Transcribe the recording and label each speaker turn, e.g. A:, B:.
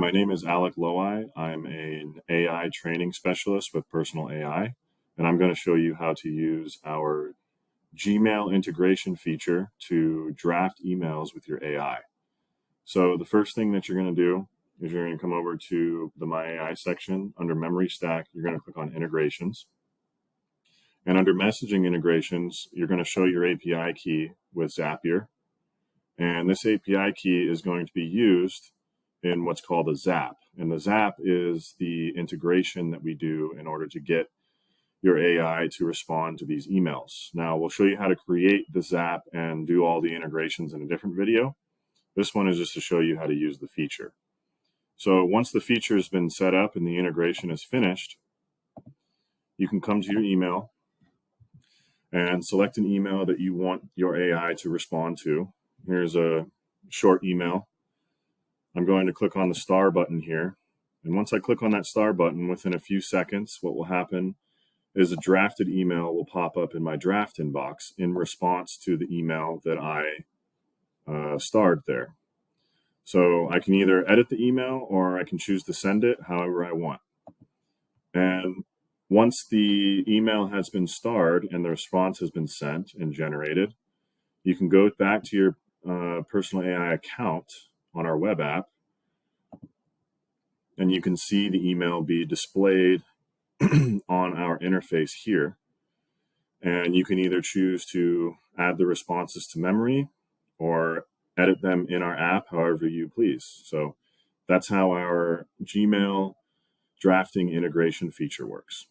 A: my name is Alec Loai. I'm an AI training specialist with Personal AI, and I'm going to show you how to use our Gmail integration feature to draft emails with your AI. So the first thing that you're going to do is you're going to come over to the My AI section. Under Memory Stack, you're going to click on Integrations. And under Messaging Integrations, you're going to show your API key with Zapier. And this API key is going to be used in what's called a Zap. And the Zap is the integration that we do in order to get your AI to respond to these emails. Now, we'll show you how to create the Zap and do all the integrations in a different video. This one is just to show you how to use the feature. So once the feature has been set up and the integration is finished, you can come to your email and select an email that you want your AI to respond to. Here's a short email. I'm going to click on the star button here. And once I click on that star button, within a few seconds, what will happen is a drafted email will pop up in my draft inbox in response to the email that I starred there. So I can either edit the email or I can choose to send it however I want. And once the email has been starred and the response has been sent and generated, you can go back to your Personal AI account on our web app, and you can see the email be displayed on our interface here. And you can either choose to add the responses to memory or edit them in our app however you please. So that's how our Gmail drafting integration feature works.